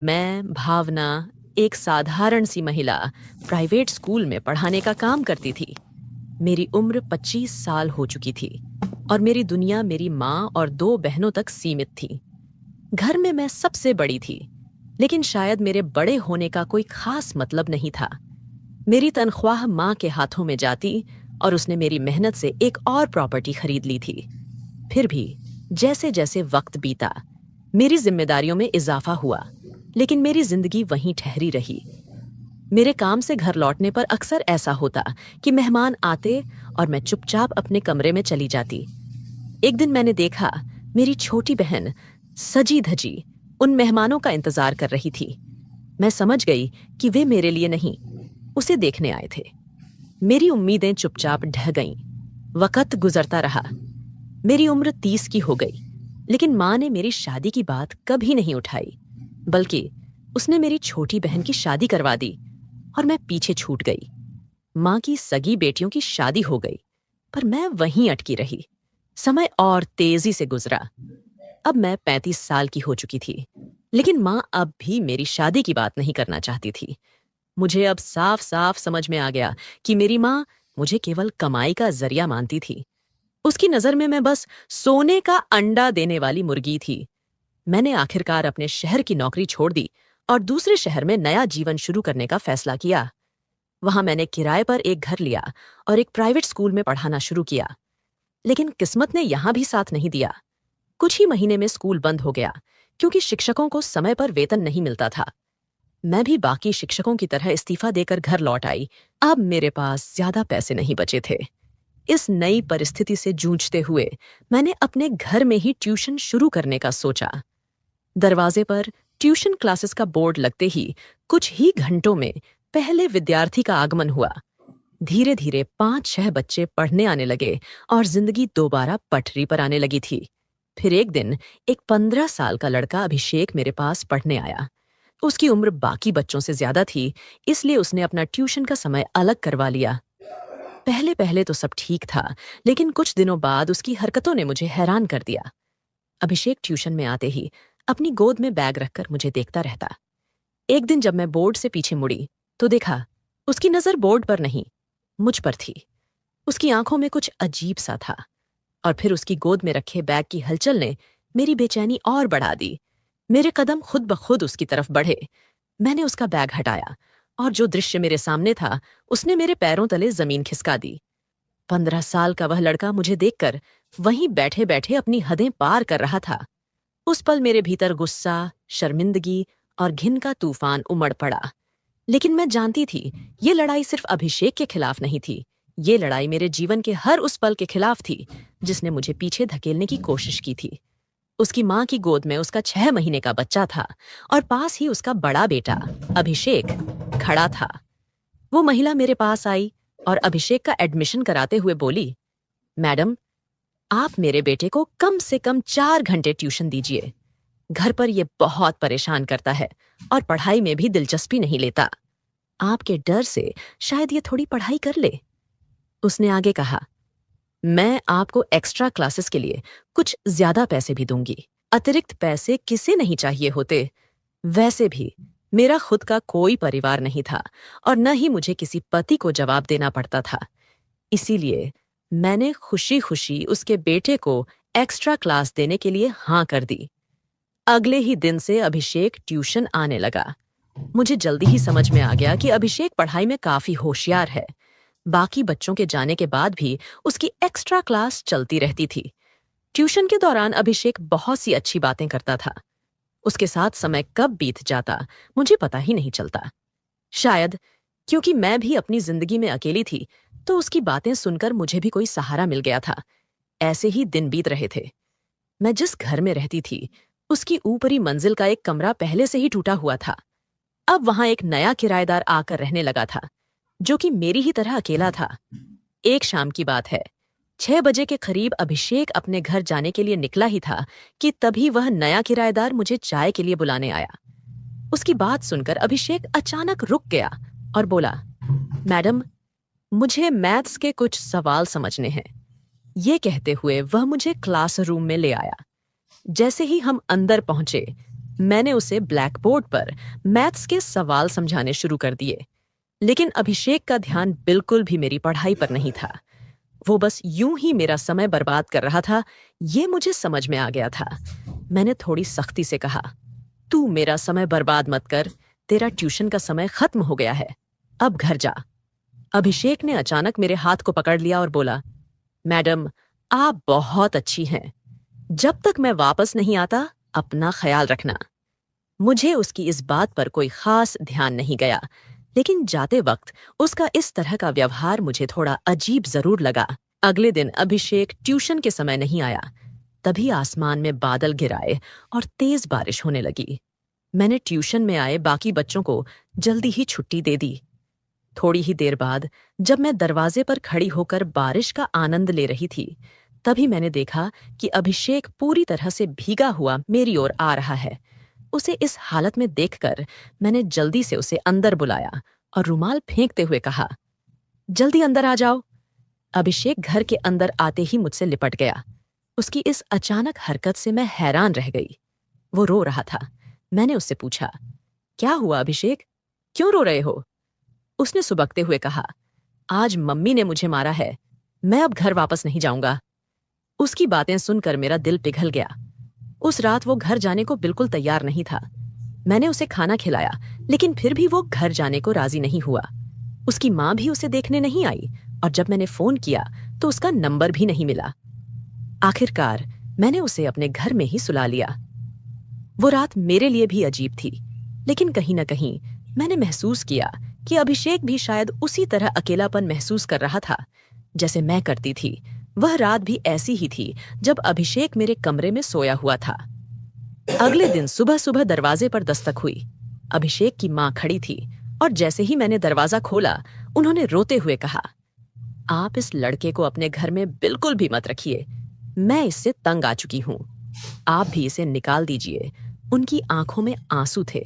मैं, भावना, एक साधारण सी महिला, प्राइवेट स्कूल में पढ़ाने का काम करती थी। मेरी उम्र 25 साल हो चुकी थी और मेरी दुनिया मेरी माँ और 2 बहनों तक सीमित थी। घर में मैं सबसे बड़ी थी, लेकिन शायद मेरे बड़े होने का कोई खास मतलब नहीं था। मेरी तनख्वाह माँ के हाथों में जाती और उसने मेरी मेहनत से एक और प्रॉपर्टी खरीद ली थी। फिर भी जैसे जैसे वक्त बीता, मेरी जिम्मेदारियों में इजाफा हुआ, लेकिन मेरी जिंदगी वहीं ठहरी रही। मेरे काम से घर लौटने पर अक्सर ऐसा होता कि मेहमान आते और मैं चुपचाप अपने कमरे में चली जाती। एक दिन मैंने देखा, मेरी छोटी बहन सजी धजी उन मेहमानों का इंतजार कर रही थी। मैं समझ गई कि वे मेरे लिए नहीं, उसे देखने आए थे। मेरी उम्मीदें चुपचाप ढह गईं। वक्त गुजरता रहा। मेरी उम्र 30 की हो गई, लेकिन माँ ने मेरी शादी की बात कभी नहीं उठाई, बल्कि उसने मेरी छोटी बहन की शादी करवा दी और मैं पीछे छूट गई। माँ की सगी बेटियों की शादी हो गई, पर मैं वहीं अटकी रही। समय और तेजी से गुजरा। अब मैं 35 साल की हो चुकी थी, लेकिन माँ अब भी मेरी शादी की बात नहीं करना चाहती थी। मुझे अब साफ साफ समझ में आ गया कि मेरी माँ मुझे केवल कमाई का जरिया मानती थी। उसकी नजर में मैं बस सोने का अंडा देने वाली मुर्गी थी। मैंने आखिरकार अपने शहर की नौकरी छोड़ दी और दूसरे शहर में नया जीवन शुरू करने का फैसला किया। वहां मैंने किराए पर एक घर लिया और एक प्राइवेट स्कूल में पढ़ाना शुरू किया। लेकिन किस्मत ने यहां भी साथ नहीं दिया। कुछ ही महीने में स्कूल बंद हो गया, क्योंकि शिक्षकों को समय पर वेतन नहीं मिलता था। मैं भी बाकी शिक्षकों की तरह इस्तीफा देकर घर लौट आई। अब मेरे पास ज्यादा पैसे नहीं बचे थे। इस नई परिस्थिति से जूझते हुए मैंने अपने घर में ही ट्यूशन शुरू करने का सोचा। दरवाजे पर ट्यूशन क्लासेस का बोर्ड लगते ही कुछ ही घंटों में पहले विद्यार्थी का आगमन हुआ। धीरे धीरे 5-6 बच्चे पढ़ने आने लगे और जिंदगी दोबारा पटरी पर आने लगी थी। फिर एक दिन एक 15 साल का लड़का अभिषेक मेरे पास पढ़ने आया। उसकी उम्र बाकी बच्चों से ज्यादा थी, इसलिए उसने अपना ट्यूशन का समय अलग करवा लिया। पहले पहले तो सब ठीक था, लेकिन कुछ दिनों बाद उसकी हरकतों ने मुझे हैरान कर दिया। अभिषेक ट्यूशन में आते ही अपनी गोद में बैग रखकर मुझे देखता रहता। एक दिन जब मैं बोर्ड से पीछे मुड़ी, तो देखा उसकी नजर बोर्ड पर नहीं, मुझ पर थी। उसकी आंखों में कुछ अजीब सा था। और फिर उसकी गोद में रखे बैग की हलचल ने मेरी बेचैनी और बढ़ा दी। मेरे कदम खुद ब खुद उसकी तरफ बढ़े। मैंने उसका बैग हटाया और जो दृश्य मेरे सामने था, उसने मेरे पैरों तले जमीन खिसका दी। 15 साल का वह लड़का मुझे देखकर वहीं बैठे बैठे अपनी हदें पार कर रहा था। उस पल मेरे भीतर गुस्सा, शर्मिंदगी और घिन का तूफान उमड़ पड़ा। लेकिन मैं जानती थी, ये लड़ाई सिर्फ अभिषेक के खिलाफ नहीं थी। ये लड़ाई मेरे जीवन के हर उस पल के खिलाफ थी जिसने मुझे पीछे धकेलने की कोशिश की थी। उसकी माँ की गोद में उसका 6 महीने का बच्चा था और पास ही उसका बड़ा बेटा अभिषेक खड़ा था। वो महिला मेरे पास आई और अभिषेक का एडमिशन कराते हुए बोली, मैडम, आप मेरे बेटे को कम से कम 4 घंटे ट्यूशन दीजिए। घर पर ये बहुत परेशान करता है और पढ़ाई में भी दिलचस्पी नहीं लेता। आपके डर से शायद ये थोड़ी पढ़ाई कर ले। उसने आगे कहा, मैं आपको एक्स्ट्रा क्लासेस के लिए कुछ ज्यादा पैसे भी दूंगी। अतिरिक्त पैसे किसे नहीं चाहिए होते। वैसे भी मेरा खुद का कोई परिवार नहीं था और न ही मुझे किसी पति को जवाब देना पड़ता था। इसीलिए मैंने खुशी खुशी उसके बेटे को एक्स्ट्रा क्लास देने के लिए हाँ कर दी। अगले ही दिन से अभिषेक ट्यूशन आने लगा। मुझे जल्दी ही समझ में आ गया कि अभिषेक पढ़ाई में काफी होशियार है। बाकी बच्चों के जाने के बाद भी उसकी एक्स्ट्रा क्लास चलती रहती थी। ट्यूशन के दौरान अभिषेक बहुत सी अच्छी बातें करता था। उसके साथ समय कब बीत जाता मुझे पता ही नहीं चलता। शायद क्योंकि मैं भी अपनी जिंदगी में अकेली थी, तो उसकी बातें सुनकर मुझे भी कोई सहारा मिल गया था। ऐसे ही दिन बीत रहे थे। मैं जिस घर में रहती थी, उसकी ऊपरी मंजिल का एक कमरा पहले से ही टूटा हुआ था। अब वहां एक नया किराएदार आकर रहने लगा था, जो कि मेरी ही तरह अकेला था। एक शाम की बात है। 6 बजे के करीब अभिषेक अपने घर जाने के लिए निकला ही था कि तभी वह नया किराएदार मुझे चाय के लिए बुलाने आया। उसकी बात सुनकर अभिषेक अचानक रुक गया और बोला, मैडम, मुझे मैथ्स के कुछ सवाल समझने हैं। ये कहते हुए वह मुझे क्लासरूम में ले आया। जैसे ही हम अंदर पहुंचे, मैंने उसे ब्लैक बोर्ड पर मैथ्स के सवाल समझाने शुरू कर दिए, लेकिन अभिषेक का ध्यान बिल्कुल भी मेरी पढ़ाई पर नहीं था। वो बस यूं ही मेरा समय बर्बाद कर रहा था, ये मुझे समझ में आ गया था। मैंने थोड़ी सख्ती से कहा, तू मेरा समय बर्बाद मत कर, तेरा ट्यूशन का समय खत्म हो गया है, अब घर जा। अभिषेक ने अचानक मेरे हाथ को पकड़ लिया और बोला, मैडम, आप बहुत अच्छी हैं। जब तक मैं वापस नहीं आता, अपना ख्याल रखना। मुझे उसकी इस बात पर कोई खास ध्यान नहीं गया, लेकिन जाते वक्त उसका इस तरह का व्यवहार मुझे थोड़ा अजीब जरूर लगा। अगले दिन अभिषेक ट्यूशन के समय नहीं आया। तभी आसमान में बादल घिराए और तेज बारिश होने लगी। मैंने ट्यूशन में आए बाकी बच्चों को जल्दी ही छुट्टी दे दी। थोड़ी ही देर बाद जब मैं दरवाजे पर खड़ी होकर बारिश का आनंद ले रही थी, तभी मैंने देखा कि अभिषेक पूरी तरह से भीगा हुआ मेरी ओर आ रहा है। उसे इस हालत में देखकर मैंने जल्दी से उसे अंदर बुलाया और रुमाल फेंकते हुए कहा, जल्दी अंदर आ जाओ। अभिषेक घर के अंदर आते ही मुझसे लिपट गया। उसकी इस अचानक हरकत से मैं हैरान रह गई। वो रो रहा था। मैंने उससे पूछा, क्या हुआ अभिषेक, क्यों रो रहे हो? उसने सुबकते हुए कहा, आज मम्मी ने मुझे मारा है, मैं अब घर वापस नहीं जाऊंगा। उसकी बातें सुनकर मेरा दिल पिघल गया। उस रात वो घर जाने को बिल्कुल तैयार नहीं था। मैंने उसे खाना खिलाया, लेकिन फिर भी वो घर जाने को राजी नहीं हुआ। उसकी माँ भी उसे देखने नहीं आई और जब मैंने फोन किया तो उसका नंबर भी नहीं मिला। आखिरकार मैंने उसे अपने घर में ही सुला लिया। वो रात मेरे लिए भी अजीब थी, लेकिन कहीं न कहीं मैंने महसूस किया कि अभिषेक भी शायद उसी तरह अकेलापन महसूस कर रहा था जैसे मैं करती थी। वह रात भी ऐसी ही थी जब अभिषेक मेरे कमरे में सोया हुआ था। अगले दिन सुबह सुबह दरवाजे पर दस्तक हुई। अभिषेक की माँ खड़ी थी और जैसे ही मैंने दरवाजा खोला, उन्होंने रोते हुए कहा, आप इस लड़के को अपने घर में बिल्कुल भी मत रखिए, मैं इससे तंग आ चुकी हूँ, आप भी इसे निकाल दीजिए। उनकी आंखों में आंसू थे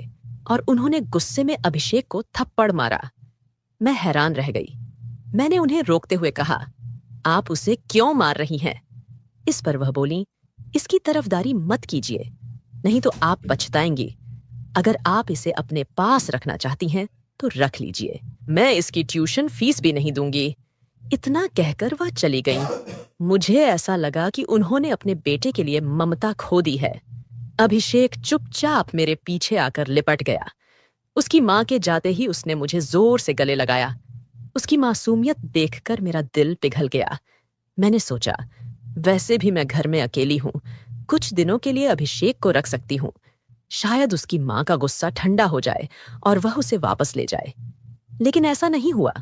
और उन्होंने गुस्से में अभिषेक को थप्पड़ मारा। मैं हैरान रह गई। मैंने उन्हें रोकते हुए कहा, आप उसे क्यों मार रही हैं? इस पर वह बोली, इसकी तरफदारी मत कीजिए, नहीं तो आप पछताएंगी। अगर आप इसे अपने पास रखना चाहती हैं तो रख लीजिए, मैं इसकी ट्यूशन फीस भी नहीं दूंगी। इतना कहकर वह चली गई। मुझे ऐसा लगा कि उन्होंने अपने बेटे के लिए ममता खो दी है। अभिषेक चुपचाप मेरे पीछे आकर लिपट गया। उसकी माँ के जाते ही उसने मुझे जोर से गले लगाया। उसकी मासूमियत देखकर मेरा दिल पिघल गया। मैंने सोचा, वैसे भी मैं घर में अकेली हूँ, कुछ दिनों के लिए अभिषेक को रख सकती हूँ। शायद उसकी माँ का गुस्सा ठंडा हो जाए और वह उसे वापस ले जाए। लेकिन ऐसा नहीं हुआ।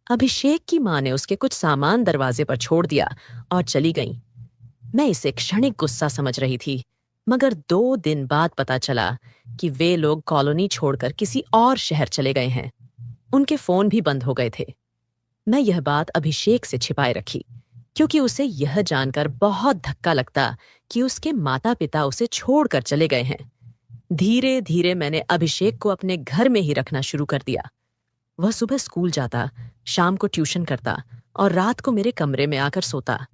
अभिषेक की माँ ने उसके कुछ सामान दरवाजे पर छोड़ दिया और चली गई। मैं इसे क्षणिक गुस्सा समझ रही थी, मगर 2 दिन बाद पता चला कि वे लोग कॉलोनी छोड़कर किसी और शहर चले गए हैं। उनके फोन भी बंद हो गए थे। मैं यह बात अभिषेक से छिपाए रखी, क्योंकि उसे यह जानकर बहुत धक्का लगता कि उसके माता पिता उसे छोड़कर चले गए हैं। धीरे धीरे मैंने अभिषेक को अपने घर में ही रखना शुरू कर दिया। वह सुबह स्कूल जाता, शाम को ट्यूशन करता और रात को मेरे कमरे में आकर सोता।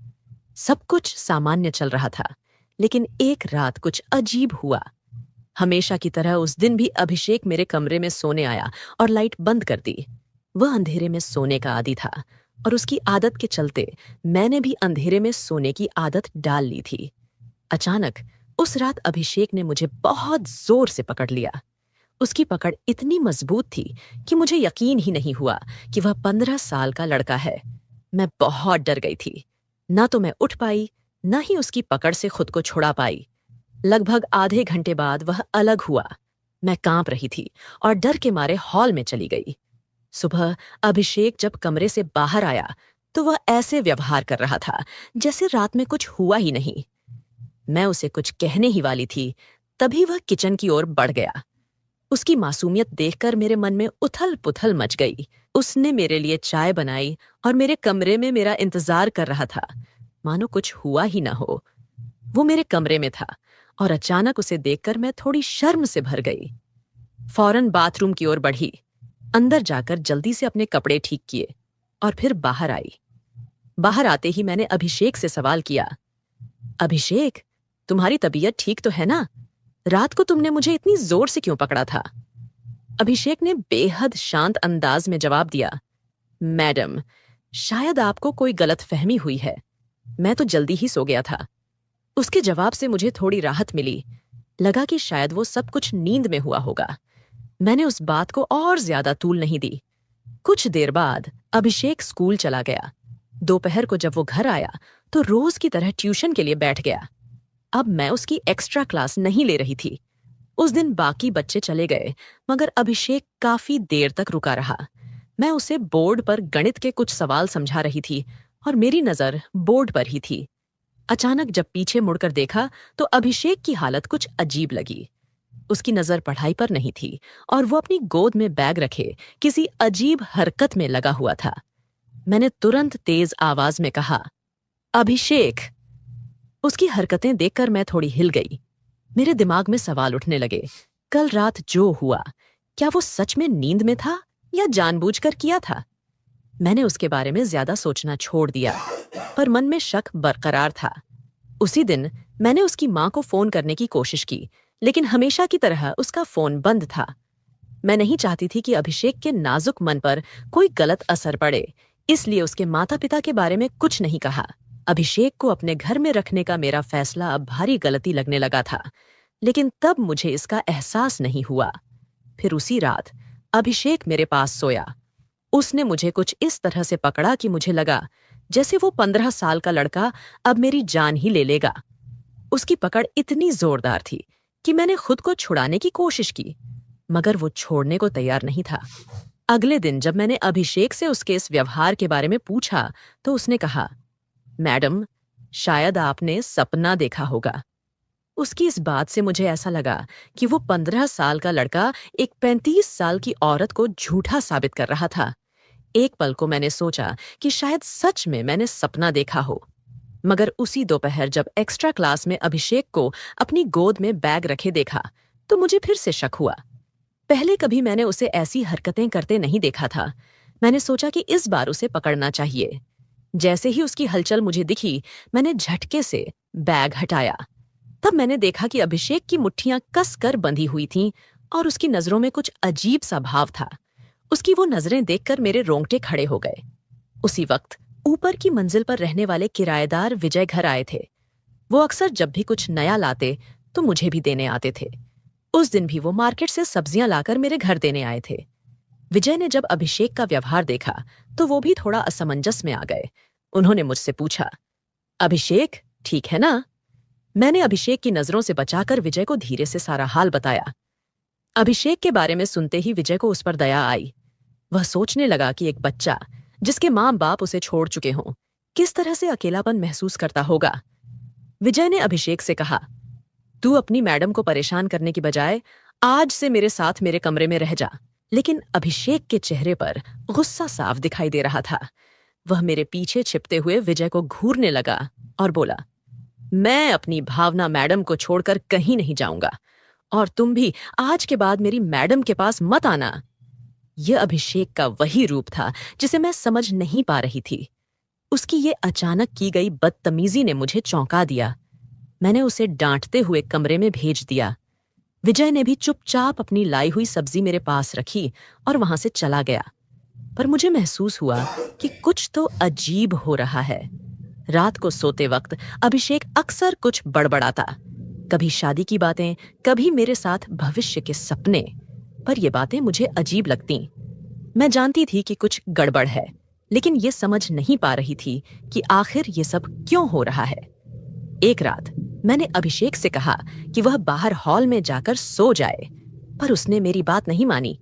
सब कुछ सामान्य चल रहा था, लेकिन एक रात कुछ अजीब हुआ। हमेशा की तरह उस दिन भी अभिषेक मेरे कमरे में सोने आया और लाइट बंद कर दी। वह अंधेरे में सोने का आदी था और उसकी आदत के चलते मैंने भी अंधेरे में सोने की आदत डाल ली थी। अचानक उस रात अभिषेक ने मुझे बहुत जोर से पकड़ लिया। उसकी पकड़ इतनी मजबूत थी कि मुझे यकीन ही नहीं हुआ कि वह 15 साल का लड़का है। मैं बहुत डर गई थी। ना तो मैं उठ पाई, ना ही उसकी पकड़ से खुद को छुड़ा पाई। लगभग आधे घंटे बाद वह अलग हुआ। मैं कांप रही थी और डर के मारे हॉल में चली गई। सुबह अभिषेक जब कमरे से बाहर आया तो वह ऐसे व्यवहार कर रहा था जैसे रात में कुछ हुआ ही नहीं। मैं उसे कुछ कहने ही वाली थी, तभी वह किचन की ओर बढ़ गया। उसकी मासूमियत देखकर मेरे मन में उथल-पुथल मच गई। उसने मेरे लिए चाय बनाई और मेरे कमरे में मेरा इंतजार कर रहा था, मानो कुछ हुआ ही ना हो। वो मेरे कमरे में था और अचानक उसे देखकर मैं थोड़ी शर्म से भर गई। फौरन बाथरूम की ओर बढ़ी, अंदर जाकर जल्दी से अपने कपड़े ठीक किए और फिर बाहर आई। बाहर आते ही मैंने अभिषेक से सवाल किया, अभिषेक, तुम्हारी तबीयत ठीक तो है ना? रात को तुमने मुझे इतनी जोर से क्यों पकड़ा था? अभिषेक ने बेहद शांत अंदाज में जवाब दिया, मैडम, शायद आपको कोई गलतफहमी हुई है। मैं तो जल्दी ही सो गया था। उसके जवाब से मुझे थोड़ी राहत मिली। लगा कि शायद वो सब कुछ नींद में हुआ होगा। मैंने उस बात को और ज्यादा तूल नहीं दी। कुछ देर बाद अभिषेक स्कूल चला गया। दोपहर को जब वो घर आया तो रोज की तरह ट्यूशन के लिए बैठ गया। अब मैं उसकी एक्स्ट्रा क्लास नहीं ले रही थी। उस दिन बाकी बच्चे चले गए, मगर अभिषेक काफी देर तक रुका रहा। मैं उसे बोर्ड पर गणित के कुछ सवाल समझा रही थी और मेरी नजर बोर्ड पर ही थी। अचानक जब पीछे मुड़कर देखा तो अभिषेक की हालत कुछ अजीब लगी। उसकी नजर पढ़ाई पर नहीं थी और वो अपनी गोद में बैग रखे किसी अजीब हरकत में लगा हुआ था। मैंने तुरंत तेज आवाज में कहा, अभिषेक। उसकी हरकतें देखकर मैं थोड़ी हिल गई। मेरे दिमाग में सवाल उठने लगे। कल रात जो हुआ, क्या वो सच में नींद में था या जानबूझकर किया था? मैंने उसके बारे में ज्यादा सोचना छोड़ दिया, पर मन में शक बरकरार था। उसी दिन मैंने उसकी मां को फोन करने की कोशिश की, लेकिन हमेशा की तरह उसका फोन बंद था। मैं नहीं चाहती थी कि अभिषेक के नाजुक मन पर कोई गलत असर पड़े, इसलिए उसके माता पिता के बारे में कुछ नहीं कहा। अभिषेक को अपने घर में रखने का मेरा फैसला अब भारी गलती लगने लगा था, लेकिन तब मुझे इसका एहसास नहीं हुआ। फिर उसी रात अभिषेक मेरे पास सोया। उसने मुझे कुछ इस तरह से पकड़ा कि मुझे लगा जैसे वो 15 साल का लड़का अब मेरी जान ही ले लेगा। उसकी पकड़ इतनी जोरदार थी कि मैंने खुद को छुड़ाने की कोशिश की, मगर वो छोड़ने को तैयार नहीं था। अगले दिन जब मैंने अभिषेक से उसके इस व्यवहार के बारे में पूछा तो उसने कहा, मैडम, शायद आपने सपना देखा होगा। उसकी इस बात से मुझे ऐसा लगा कि वो 15 साल का लड़का एक 35 साल की औरत को झूठा साबित कर रहा था। एक पल को मैंने सोचा कि शायद सच में मैंने सपना देखा हो, मगर उसी दोपहर जब एक्स्ट्रा क्लास में अभिषेक को अपनी गोद में बैग रखे देखा तो मुझे फिर से शक हुआ। पहले कभी मैंने उसे ऐसी हरकतें करते नहीं देखा था। मैंने सोचा कि इस बार उसे पकड़ना चाहिए। जैसे ही उसकी हलचल मुझे दिखी, मैंने झटके से बैग हटाया। तब मैंने देखा कि अभिषेक की मुट्ठियां कसकर बंधी हुई थीं और उसकी नजरों में कुछ अजीब सा भाव था। उसकी वो नजरें देखकर मेरे रोंगटे खड़े हो गए। उसी वक्त ऊपर की मंजिल पर रहने वाले किराएदार विजय घर आए थे। वो अक्सर जब भी कुछ नया लाते तो मुझे भी देने आते थे। उस दिन भी वो मार्केट से सब्जियां लाकर मेरे घर देने आए थे। विजय ने जब अभिषेक का व्यवहार देखा तो वो भी थोड़ा असमंजस में आ गए। उन्होंने मुझसे पूछा, अभिषेक ठीक है ना? मैंने अभिषेक की नजरों से बचाकर विजय को धीरे से सारा हाल बताया। अभिषेक के बारे में सुनते ही विजय को उस पर दया आई। वह सोचने लगा कि एक बच्चा जिसके माँ बाप उसे छोड़ चुके हों, किस तरह से अकेलापन महसूस करता होगा। विजय ने अभिषेक से कहा, तू अपनी मैडम को परेशान करने की बजाय आज से मेरे साथ मेरे कमरे में रह जा। लेकिन अभिषेक के चेहरे पर गुस्सा साफ दिखाई दे रहा था। वह मेरे पीछे छिपते हुए विजय को घूरने लगा और बोला, मैं अपनी भावना मैडम को छोड़कर कहीं नहीं जाऊंगा, और तुम भी आज के बाद मेरी मैडम के पास मत आना। यह अभिषेक का वही रूप था जिसे मैं समझ नहीं पा रही थी। उसकी ये अचानक की गई बदतमीजी ने मुझे चौंका दिया। मैंने उसे डांटते हुए कमरे में भेज दिया। विजय ने भी चुपचाप अपनी लाई हुई सब्जी मेरे पास रखी और वहां से चला गया। पर मुझे महसूस हुआ कि कुछ तो अजीब हो रहा है। रात को सोते वक्त अभिषेक अक्सर कुछ बड़बड़ाता, कभी शादी की बातें, कभी मेरे साथ भविष्य के सपने। पर ये बातें मुझे अजीब लगती। मैं जानती थी कि कुछ गड़बड़ है, लेकिन ये समझ नहीं पा रही थी कि आखिर ये सब क्यों हो रहा है। एक रात मैंने अभिषेक से कहा कि वह बाहर हॉल में जाकर सो जाए, पर उसने मेरी बात नहीं मानी।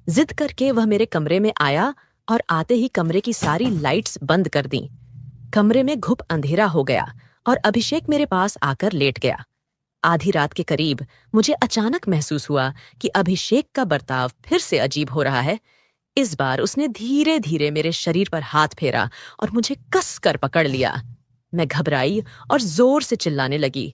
जिद करके वह मेरे कमरे में आया और आते ही कमरे की सारी लाइट्स बंद कर दी। कमरे में घुप अंधेरा हो गया और अभिषेक मेरे पास आकर लेट गया। आधी रात के करीब मुझे अचानक महसूस हुआ कि अभिषेक का बर्ताव फिर से अजीब हो रहा है। इस बार उसने धीरे धीरे मेरे शरीर पर हाथ फेरा और मुझे कस कर पकड़ लिया। मैं घबराई और जोर से चिल्लाने लगी।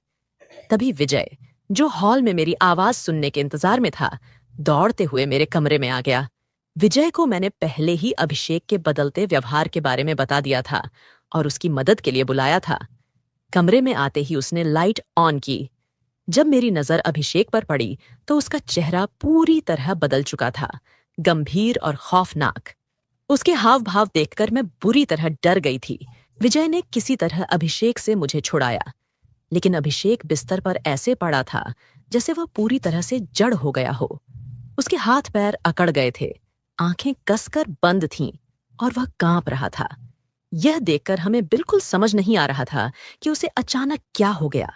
तभी विजय, जो हॉल में मेरी आवाज सुनने के इंतजार में था, दौड़ते हुए मेरे कमरे में आ गया। विजय को मैंने पहले ही अभिषेक के बदलते व्यवहार के बारे में बता दिया था और उसकी मदद के लिए बुलाया था। कमरे में आते ही उसने लाइट ऑन की। जब मेरी नजर अभिषेक पर पड़ी तो उसका चेहरा पूरी तरह बदल चुका था, गंभीर और खौफनाक। उसके हाव भाव देखकर मैं बुरी तरह डर गई थी। विजय ने किसी तरह अभिषेक से मुझे छुड़ाया, लेकिन अभिषेक बिस्तर पर ऐसे पड़ा था जैसे वह पूरी तरह से जड़ हो गया हो। उसके हाथ पैर अकड़ गए थे, आंखें कसकर बंद थीं और वह कांप रहा था। यह देखकर हमें बिल्कुल समझ नहीं आ रहा था कि उसे अचानक क्या हो गया।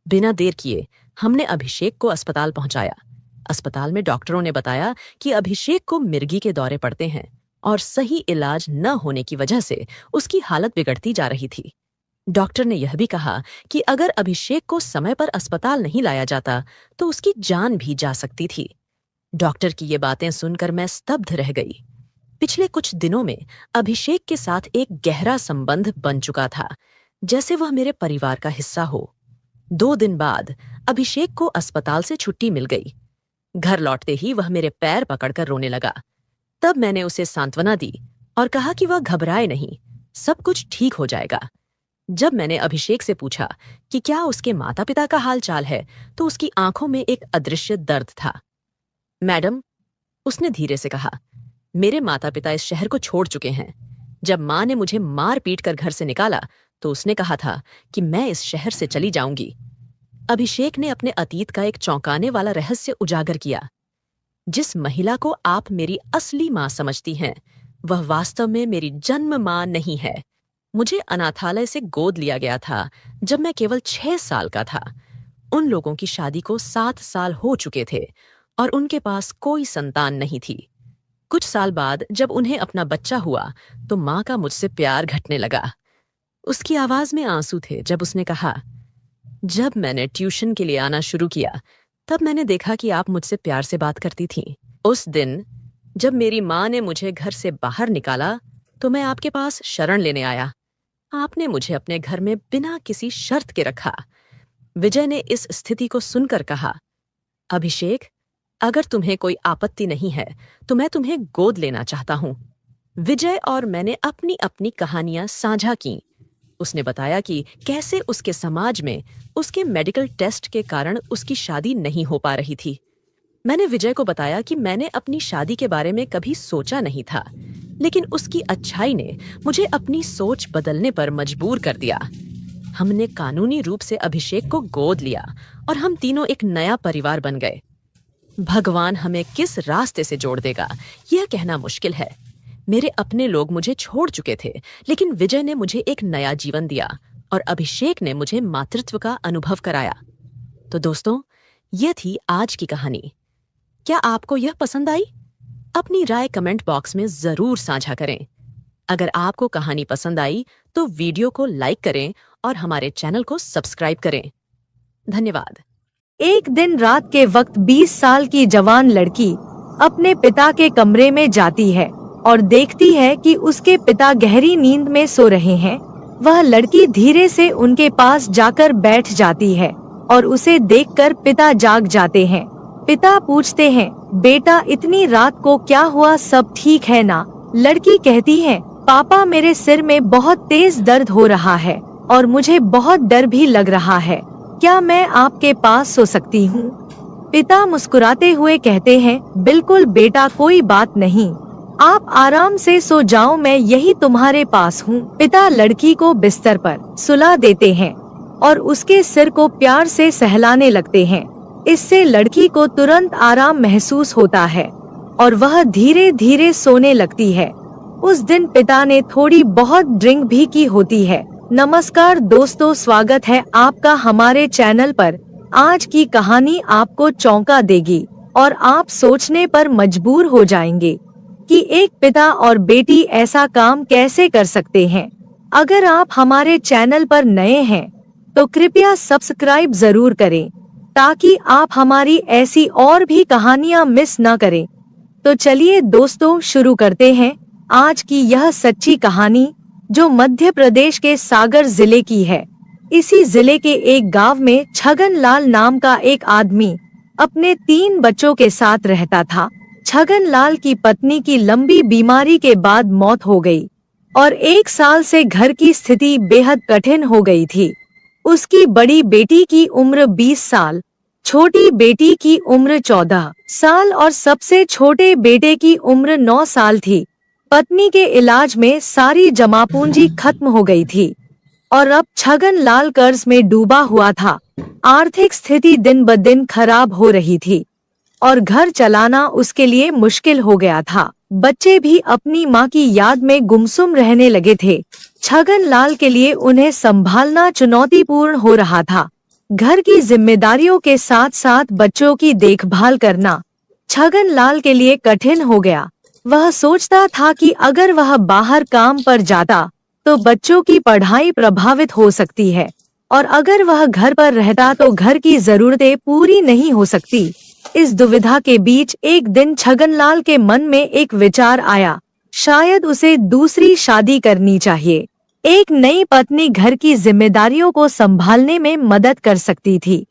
बिना देर किए हमने अभिषेक को अस्पताल पहुंचाया। अस्पताल में डॉक्टरों ने बताया कि अभिषेक को मिर्गी के दौरे पड़ते हैं और सही इलाज न होने की वजह से उसकी हालत बिगड़ती जा रही थी। डॉक्टर ने यह भी कहा कि अगर अभिषेक को समय पर अस्पताल नहीं लाया जाता तो उसकी जान भी जा सकती थी। डॉक्टर की ये बातें सुनकर मैं स्तब्ध रह गई। पिछले कुछ दिनों में अभिषेक के साथ एक गहरा संबंध बन चुका था, जैसे वह मेरे परिवार का हिस्सा हो। 2 दिन बाद अभिषेक को अस्पताल से छुट्टी मिल गई। घर लौटते ही वह मेरे पैर पकड़कर रोने लगा। तब मैंने उसे सांत्वना दी और कहा कि वह घबराए नहीं, सब कुछ ठीक हो जाएगा। जब मैंने अभिषेक से पूछा कि क्या उसके माता पिता का हाल चाल है, तो उसकी आंखों में एक अदृश्य दर्द था। मैडम, उसने धीरे से कहा, मेरे माता पिता इस शहर को छोड़ चुके हैं। जब माँ ने मुझे मार पीट कर घर से निकाला तो उसने कहा था कि मैं इस शहर से चली जाऊंगी। अभिषेक ने अपने अतीत का एक चौंकाने वाला रहस्य उजागर किया। जिस महिला को आप मेरी असली माँ समझती हैं, वह वास्तव में मेरी जन्म माँ नहीं है। मुझे अनाथालय से गोद लिया गया था जब मैं केवल 6 साल का था। उन लोगों की शादी को 7 साल हो चुके थे और उनके पास कोई संतान नहीं थी। कुछ साल बाद जब उन्हें अपना बच्चा हुआ तो माँ का मुझसे प्यार घटने लगा। उसकी आवाज में आंसू थे जब उसने कहा, जब मैंने ट्यूशन के लिए आना शुरू किया तब मैंने देखा कि आप मुझसे प्यार से बात करती थीं। उस दिन जब मेरी माँ ने मुझे घर से बाहर निकाला तो मैं आपके पास शरण लेने आया। आपने मुझे अपने घर में बिना किसी शर्त के रखा। विजय ने इस स्थिति को सुनकर कहा, अभिषेक, अगर तुम्हें कोई आपत्ति नहीं है तो मैं तुम्हें गोद लेना चाहता हूं। विजय और मैंने अपनी अपनी कहानियां साझा की। उसने बताया कि कैसे उसके समाज में उसके मेडिकल टेस्ट के कारण उसकी शादी नहीं हो पा रही थी। मैंने विजय को बताया कि मैंने अपनी शादी के बारे में कभी सोचा नहीं था, लेकिन उसकी अच्छाई ने मुझे अपनी सोच बदलने पर मजबूर कर दिया। हमने कानूनी रूप से अभिषेक को गोद लिया और हम तीनों एक नया परिवार बन गए। भगवान हमें किस रास्ते से जोड़ देगा, यह कहना मुश्किल है। मेरे अपने लोग मुझे छोड़ चुके थे, लेकिन विजय ने मुझे एक नया जीवन दिया और अभिषेक ने मुझे मातृत्व का अनुभव कराया। तो दोस्तों, यह थी आज की कहानी। क्या आपको यह पसंद आई? अपनी राय कमेंट बॉक्स में जरूर साझा करें। अगर आपको कहानी पसंद आई तो वीडियो को लाइक करें और हमारे चैनल को सब्सक्राइब करें। धन्यवाद। एक दिन रात के वक्त 20 साल की जवान लड़की अपने पिता के कमरे में जाती है और देखती है कि उसके पिता गहरी नींद में सो रहे हैं। वह लड़की धीरे से उनके पास जाकर बैठ जाती है और उसे देखकर पिता जाग जाते हैं। पिता पूछते हैं, बेटा इतनी रात को क्या हुआ, सब ठीक है ना? लड़की कहती है, पापा मेरे सिर में बहुत तेज दर्द हो रहा है और मुझे बहुत डर भी लग रहा है। क्या मैं आपके पास सो सकती हूँ? पिता मुस्कुराते हुए कहते हैं, बिल्कुल बेटा, कोई बात नहीं, आप आराम से सो जाओ, मैं यही तुम्हारे पास हूँ। पिता लड़की को बिस्तर पर सुला देते हैं और उसके सिर को प्यार से सहलाने लगते हैं। इससे लड़की को तुरंत आराम महसूस होता है और वह धीरे धीरे सोने लगती है। उस दिन पिता ने थोड़ी बहुत ड्रिंक भी की होती है। नमस्कार दोस्तों, स्वागत है आपका हमारे चैनल पर। आज की कहानी आपको चौंका देगी और आप सोचने पर मजबूर हो जाएंगे कि एक पिता और बेटी ऐसा काम कैसे कर सकते हैं। अगर आप हमारे चैनल पर नए हैं तो कृपया सब्सक्राइब जरूर करें ताकि आप हमारी ऐसी और भी कहानियां मिस न करें। तो चलिए दोस्तों, शुरू करते हैं आज की यह सच्ची कहानी, जो मध्य प्रदेश के सागर जिले की है। इसी जिले के एक गांव में छगन लाल नाम का एक आदमी अपने 3 बच्चों के साथ रहता था। छगन लाल की पत्नी की लंबी बीमारी के बाद मौत हो गई और 1 साल से घर की स्थिति बेहद कठिन हो गई थी। उसकी बड़ी बेटी की उम्र 20 साल, छोटी बेटी की उम्र 14 साल और सबसे छोटे बेटे की उम्र 9 साल थी। पत्नी के इलाज में सारी जमा पूंजी खत्म हो गई थी और अब छगन लाल कर्ज में डूबा हुआ था। आर्थिक स्थिति दिन ब दिन खराब हो रही थी और घर चलाना उसके लिए मुश्किल हो गया था। बच्चे भी अपनी माँ की याद में गुमसुम रहने लगे थे। छगन लाल के लिए उन्हें संभालना चुनौतीपूर्ण हो रहा था। घर की जिम्मेदारियों के साथ साथ बच्चों की देखभाल करना छगन लाल के लिए कठिन हो गया। वह सोचता था कि अगर वह बाहर काम पर जाता तो बच्चों की पढ़ाई प्रभावित हो सकती है और अगर वह घर पर रहता तो घर की जरूरतें पूरी नहीं हो सकती। इस दुविधा के बीच एक दिन छगनलाल के मन में एक विचार आया, शायद उसे दूसरी शादी करनी चाहिए। एक नई पत्नी घर की जिम्मेदारियों को संभालने में मदद कर सकती थी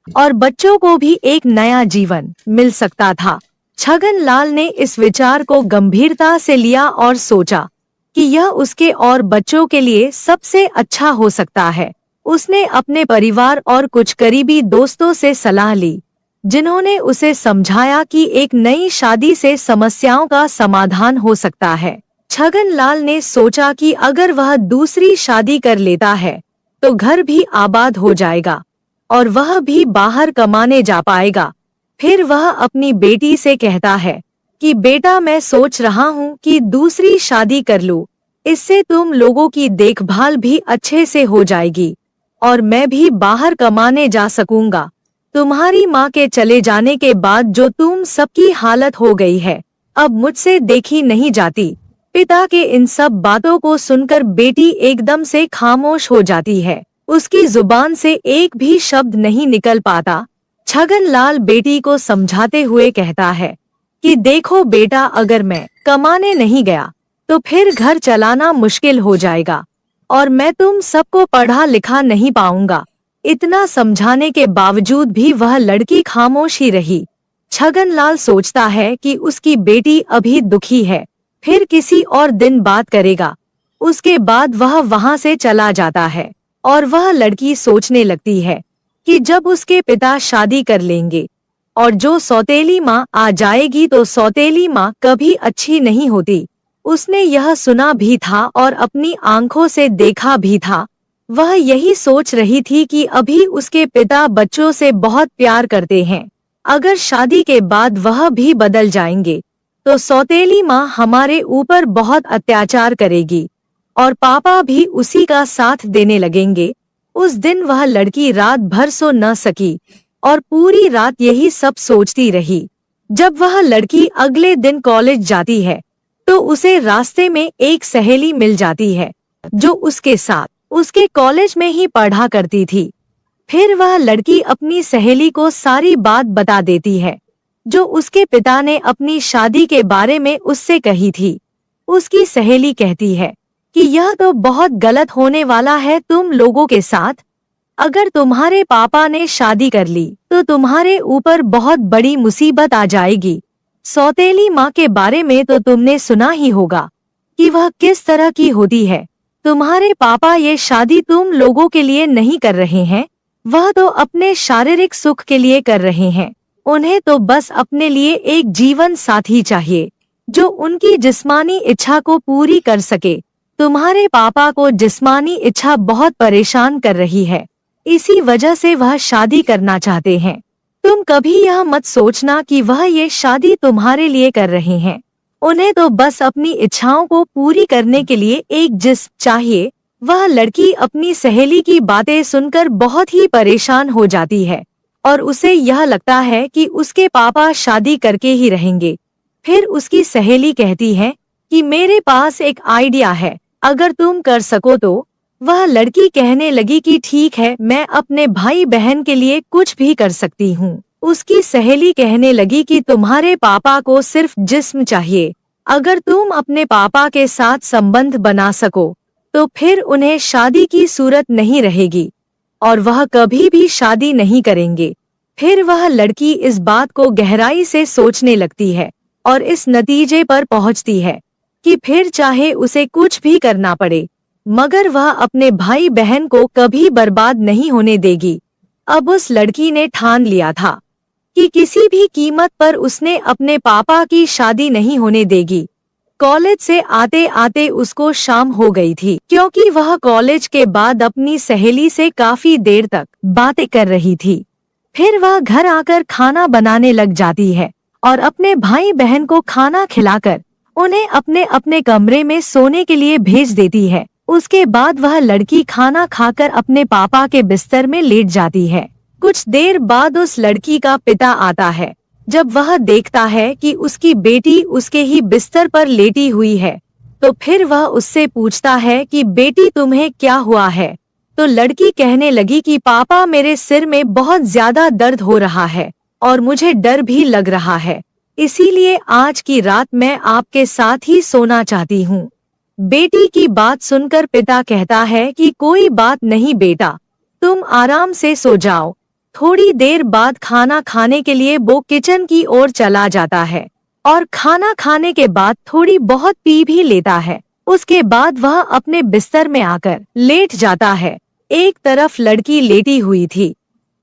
और बच्चों को भी एक नया जीवन मिल सकता था। छगनलाल ने इस विचार को गंभीरता से लिया और सोचा कि यह उसके और बच्चों के लिए सबसे अच्छा हो सकता है। उसने अपने परिवार और कुछ करीबी दोस्तों से सलाह ली, जिन्होंने उसे समझाया कि एक नई शादी से समस्याओं का समाधान हो सकता है। छगनलाल ने सोचा कि अगर वह दूसरी शादी कर लेता है तो घर भी आबाद हो जाएगा और वह भी बाहर कमाने जा पाएगा। फिर वह अपनी बेटी से कहता है कि बेटा, मैं सोच रहा हूँ कि दूसरी शादी कर लूं। इससे तुम लोगों की देखभाल भी अच्छे से हो जाएगी और मैं भी बाहर कमाने जा सकूंगा। तुम्हारी माँ के चले जाने के बाद जो तुम सबकी हालत हो गई है, अब मुझसे देखी नहीं जाती। पिता के इन सब बातों को सुनकर बेटी एकदम से खामोश हो जाती है। उसकी जुबान से एक भी शब्द नहीं निकल पाता। छगनलाल बेटी को समझाते हुए कहता है कि देखो बेटा, अगर मैं कमाने नहीं गया तो फिर घर चलाना मुश्किल हो जाएगा और मैं तुम सबको पढ़ा लिखा नहीं पाऊंगा। इतना समझाने के बावजूद भी वह लड़की खामोश ही रही। छगनलाल सोचता है कि उसकी बेटी अभी दुखी है, फिर किसी और दिन बात करेगा। उसके बाद वह वहां से चला जाता है और वह लड़की सोचने लगती है कि जब उसके पिता शादी कर लेंगे और जो सौतेली माँ आ जाएगी तो सौतेली माँ कभी अच्छी नहीं होती। उसने यह सुना भी था और अपनी आंखों से देखा भी था। वह यही सोच रही थी कि अभी उसके पिता बच्चों से बहुत प्यार करते हैं। अगर शादी के बाद वह भी बदल जाएंगे तो सौतेली माँ हमारे ऊपर बहुत अत्याचार करेगी और पापा भी उसी का साथ देने लगेंगे। उस दिन वह लड़की रात भर सो न सकी और पूरी रात यही सब सोचती रही। जब वह लड़की अगले दिन कॉलेज जाती है तो उसे रास्ते में एक सहेली मिल जाती है जो उसके साथ उसके कॉलेज में ही पढ़ा करती थी। फिर वह लड़की अपनी सहेली को सारी बात बता देती है जो उसके पिता ने अपनी शादी के बारे में उससे कही थी। उसकी सहेली कहती है कि यह तो बहुत गलत होने वाला है तुम लोगों के साथ। अगर तुम्हारे पापा ने शादी कर ली तो तुम्हारे ऊपर बहुत बड़ी मुसीबत आ जाएगी। सौतेली माँ के बारे में तो तुमने सुना ही होगा कि वह किस तरह की होती है। तुम्हारे पापा ये शादी तुम लोगों के लिए नहीं कर रहे हैं, वह तो अपने शारीरिक सुख के लिए कर रहे हैं। उन्हें तो बस अपने लिए एक जीवन साथी चाहिए जो उनकी जिस्मानी इच्छा को पूरी कर सके। तुम्हारे पापा को जिस्मानी इच्छा बहुत परेशान कर रही है, इसी वजह से वह शादी करना चाहते हैं। तुम कभी यह मत सोचना कि वह ये शादी तुम्हारे लिए कर रहे हैं। उन्हें तो बस अपनी इच्छाओं को पूरी करने के लिए एक जिस्म चाहिए। वह लड़की अपनी सहेली की बातें सुनकर बहुत ही परेशान हो जाती है और उसे यह लगता है कि उसके पापा शादी करके ही रहेंगे। फिर उसकी सहेली कहती है कि मेरे पास एक आइडिया है, अगर तुम कर सको तो। वह लड़की कहने लगी कि ठीक है, मैं अपने भाई बहन के लिए कुछ भी कर सकती हूँ। उसकी सहेली कहने लगी कि तुम्हारे पापा को सिर्फ जिस्म चाहिए। अगर तुम अपने पापा के साथ संबंध बना सको तो फिर उन्हें शादी की सूरत नहीं रहेगी और वह कभी भी शादी नहीं करेंगे। फिर वह लड़की इस बात को गहराई से सोचने लगती है और इस नतीजे पर पहुंचती है कि फिर चाहे उसे कुछ भी करना पड़े, मगर वह अपने भाई बहन को कभी बर्बाद नहीं होने देगी। अब उस लड़की ने ठान लिया था कि किसी भी कीमत पर उसने अपने पापा की शादी नहीं होने देगी। कॉलेज से आते आते उसको शाम हो गई थी, क्योंकि वह कॉलेज के बाद अपनी सहेली से काफी देर तक बातें कर रही थी। फिर वह घर आकर खाना बनाने लग जाती है और अपने भाई बहन को खाना खिलाकर उन्हें अपने अपने कमरे में सोने के लिए भेज देती है। उसके बाद वह लड़की खाना खाकर अपने पापा के बिस्तर में लेट जाती है। कुछ देर बाद उस लड़की का पिता आता है। जब वह देखता है कि उसकी बेटी उसके ही बिस्तर पर लेटी हुई है, तो फिर वह उससे पूछता है कि बेटी तुम्हें क्या हुआ है। तो लड़की कहने लगी कि पापा मेरे सिर में बहुत ज्यादा दर्द हो रहा है और मुझे डर भी लग रहा है, इसीलिए आज की रात मैं आपके साथ ही सोना चाहती हूँ। बेटी की बात सुनकर पिता कहता है कि कोई बात नहीं बेटा, तुम आराम से सो जाओ। थोड़ी देर बाद खाना खाने के लिए वो किचन की ओर चला जाता है और खाना खाने के बाद थोड़ी बहुत पी भी लेता है। उसके बाद वह अपने बिस्तर में आकर लेट जाता है। एक तरफ लड़की लेटी हुई थी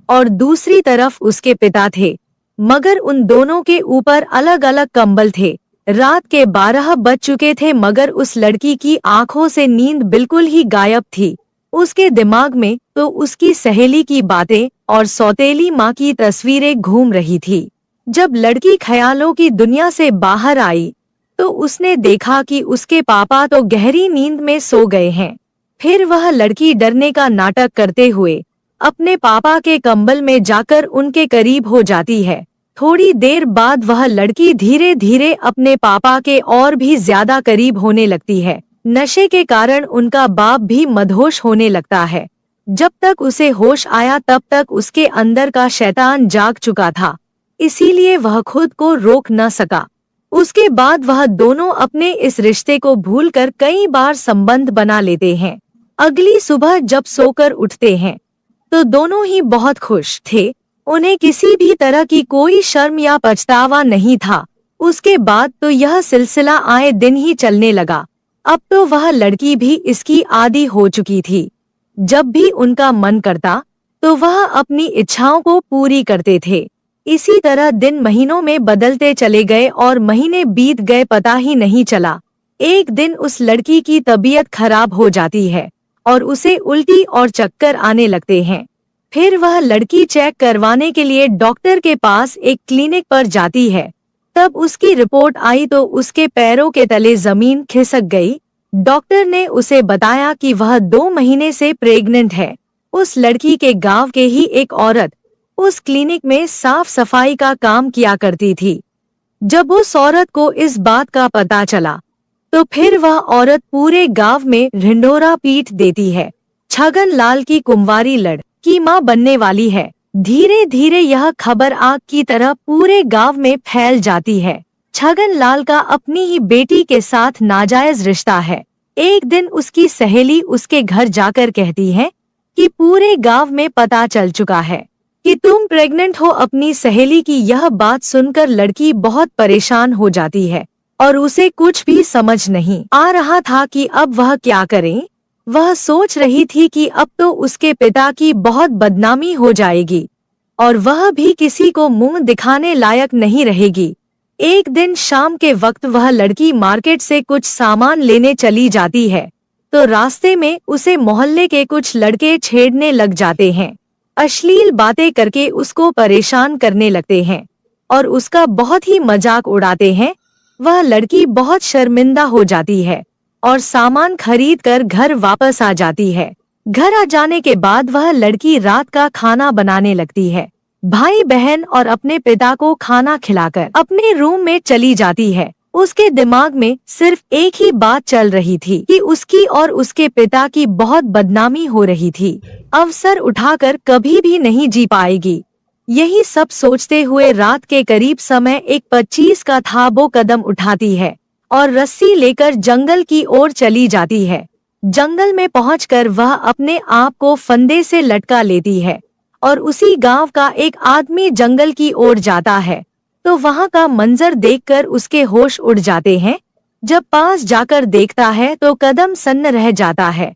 और दूसरी तरफ उसके पिता थे, मगर उन दोनों के ऊपर अलग अलग कंबल थे। रात के 12 बज चुके थे, मगर उस लड़की की आंखों से नींद बिल्कुल ही गायब थी। उसके दिमाग में तो उसकी सहेली की बातें और सौतेली माँ की तस्वीरें घूम रही थी। जब लड़की ख्यालों की दुनिया से बाहर आई तो उसने देखा कि उसके पापा तो गहरी नींद में सो गए हैं। फिर वह लड़की डरने का नाटक करते हुए अपने पापा के कंबल में जाकर उनके करीब हो जाती है। थोड़ी देर बाद वह लड़की धीरे धीरे अपने पापा के और भी ज्यादा करीब होने लगती है। नशे के कारण उनका बाप भी मदहोश होने लगता है। जब तक उसे होश आया तब तक उसके अंदर का शैतान जाग चुका था, इसीलिए वह खुद को रोक न सका। उसके बाद वह दोनों अपने इस रिश्ते को भूलकर कई बार संबंध बना लेते हैं। अगली सुबह जब सोकर उठते हैं तो दोनों ही बहुत खुश थे। उन्हें किसी भी तरह की कोई शर्म या पछतावा नहीं था। उसके बाद तो यह सिलसिला आए दिन ही चलने लगा। अब तो वह लड़की भी इसकी आदी हो चुकी थी। जब भी उनका मन करता तो वह अपनी इच्छाओं को पूरी करते थे। इसी तरह दिन महीनों में बदलते चले गए और महीने बीत गए, पता ही नहीं चला। एक दिन उस लड़की की तबीयत खराब हो जाती है और उसे उल्टी और चक्कर आने लगते हैं। फिर वह लड़की चेक करवाने के लिए डॉक्टर के पास एक क्लिनिक पर जाती है। तब उसकी रिपोर्ट आई तो उसके पैरों के तले जमीन खिसक गई। डॉक्टर ने उसे बताया कि वह 2 महीने से प्रेग्नेंट है। उस लड़की के गांव के ही एक औरत उस क्लिनिक में साफ सफाई का काम किया करती थी। जब उस औरत को इस बात का पता चला तो फिर वह औरत पूरे गांव में ढिंढोरा पीट देती है। छगन लाल की कुंवारी लड़की मां बनने वाली है। धीरे धीरे यह खबर आग की तरह पूरे गांव में फैल जाती है। छगन लाल का अपनी ही बेटी के साथ नाजायज रिश्ता है। एक दिन उसकी सहेली उसके घर जाकर कहती है कि पूरे गांव में पता चल चुका है कि तुम प्रेग्नेंट हो। अपनी सहेली की यह बात सुनकर लड़की बहुत परेशान हो जाती है और उसे कुछ भी समझ नहीं आ रहा था कि अब वह क्या करे। वह सोच रही थी कि अब तो उसके पिता की बहुत बदनामी हो जाएगी और वह भी किसी को मुंह दिखाने लायक नहीं रहेगी। एक दिन शाम के वक्त वह लड़की मार्केट से कुछ सामान लेने चली जाती है तो रास्ते में उसे मोहल्ले के कुछ लड़के छेड़ने लग जाते हैं। अश्लील बातें करके उसको परेशान करने लगते हैं और उसका बहुत ही मजाक उड़ाते हैं। वह लड़की बहुत शर्मिंदा हो जाती है और सामान खरीद कर घर वापस आ जाती है। घर आ जाने के बाद वह लड़की रात का खाना बनाने लगती है। भाई बहन और अपने पिता को खाना खिलाकर अपने रूम में चली जाती है। उसके दिमाग में सिर्फ एक ही बात चल रही थी कि उसकी और उसके पिता की बहुत बदनामी हो रही थी। अवसर उठाकर कभी भी नहीं जी पाएगी। यही सब सोचते हुए रात के करीब समय एक 25 का था वो कदम उठाती है और रस्सी लेकर जंगल की ओर चली जाती है। जंगल में पहुंचकर वह अपने आप को फंदे से लटका लेती है और उसी गांव का एक आदमी जंगल की ओर जाता है तो वहां का मंजर देखकर उसके होश उड़ जाते हैं। जब पास जाकर देखता है तो कदम सन्न रह जाता है,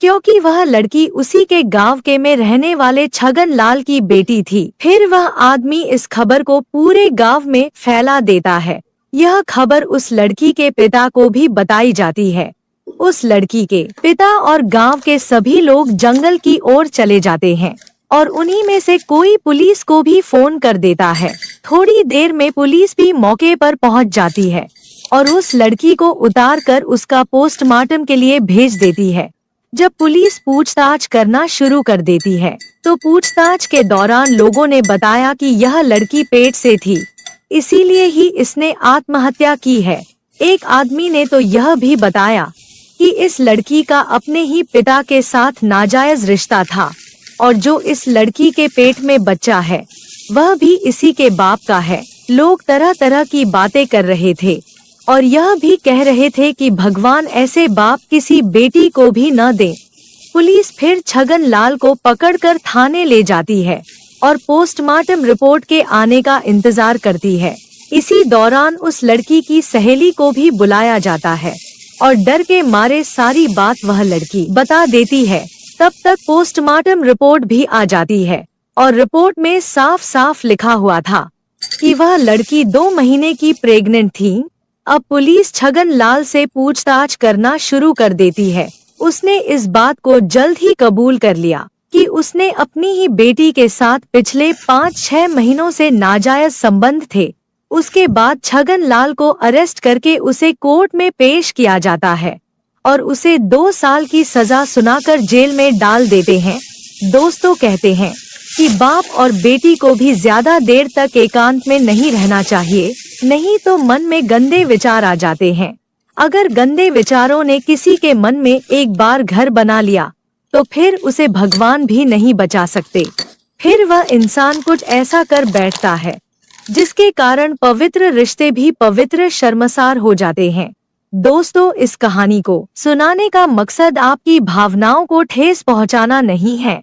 क्योंकि वह लड़की उसी के गांव के में रहने वाले छगन लाल की बेटी थी। फिर वह आदमी इस खबर को पूरे गांव में फैला देता है। यह खबर उस लड़की के पिता को भी बताई जाती है। उस लड़की के पिता और गांव के सभी लोग जंगल की ओर चले जाते हैं और उन्हीं में से कोई पुलिस को भी फोन कर देता है। थोड़ी देर में पुलिस भी मौके पर पहुंच जाती है और उस लड़की को उतार कर उसका पोस्टमार्टम के लिए भेज देती है। जब पुलिस पूछताछ करना शुरू कर देती है तो पूछताछ के दौरान लोगों ने बताया कि यह लड़की पेट से थी, इसीलिए ही इसने आत्महत्या की है। एक आदमी ने तो यह भी बताया कि इस लड़की का अपने ही पिता के साथ नाजायज रिश्ता था और जो इस लड़की के पेट में बच्चा है वह भी इसी के बाप का है। लोग तरह तरह की बातें कर रहे थे और यह भी कह रहे थे कि भगवान ऐसे बाप किसी बेटी को भी न दे। पुलिस फिर छगन लाल को पकड़कर थाने ले जाती है और पोस्टमार्टम रिपोर्ट के आने का इंतजार करती है। इसी दौरान उस लड़की की सहेली को भी बुलाया जाता है और डर के मारे सारी बात वह लड़की बता देती है। तब तक पोस्टमार्टम रिपोर्ट भी आ जाती है और रिपोर्ट में साफ साफ लिखा हुआ था कि वह लड़की 2 महीने की प्रेग्नेंट थी। अब पुलिस छगन लाल से पूछताछ करना शुरू कर देती है। उसने इस बात को जल्द ही कबूल कर लिया कि उसने अपनी ही बेटी के साथ पिछले 5-6 महीनों से नाजायज संबंध थे। उसके बाद छगन लाल को अरेस्ट करके उसे कोर्ट में पेश किया जाता है और उसे 2 साल की सजा सुनाकर जेल में डाल देते हैं। दोस्तों कहते हैं कि बाप और बेटी को भी ज्यादा देर तक एकांत में नहीं रहना चाहिए, नहीं तो मन में गंदे विचार आ जाते हैं। अगर गंदे विचारों ने किसी के मन में एक बार घर बना लिया तो फिर उसे भगवान भी नहीं बचा सकते। फिर वह इंसान कुछ ऐसा कर बैठता है जिसके कारण पवित्र रिश्ते भी पवित्र शर्मसार हो जाते हैं। दोस्तों, इस कहानी को सुनाने का मकसद आपकी भावनाओं को ठेस पहुंचाना नहीं है,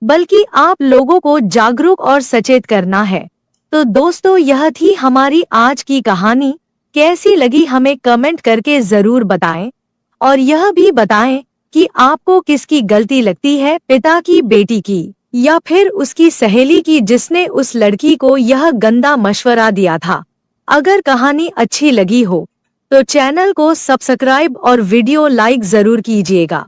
बल्कि आप लोगों को जागरूक और सचेत करना है। तो दोस्तों, यह थी हमारी आज की कहानी। कैसी लगी हमें कमेंट करके जरूर बताएं और यह भी बताएं कि आपको किसकी गलती लगती है, पिता की, बेटी की या फिर उसकी सहेली की जिसने उस लड़की को यह गंदा मशवरा दिया था। अगर कहानी अच्छी लगी हो तो चैनल को सब्सक्राइब और वीडियो लाइक जरूर कीजिएगा।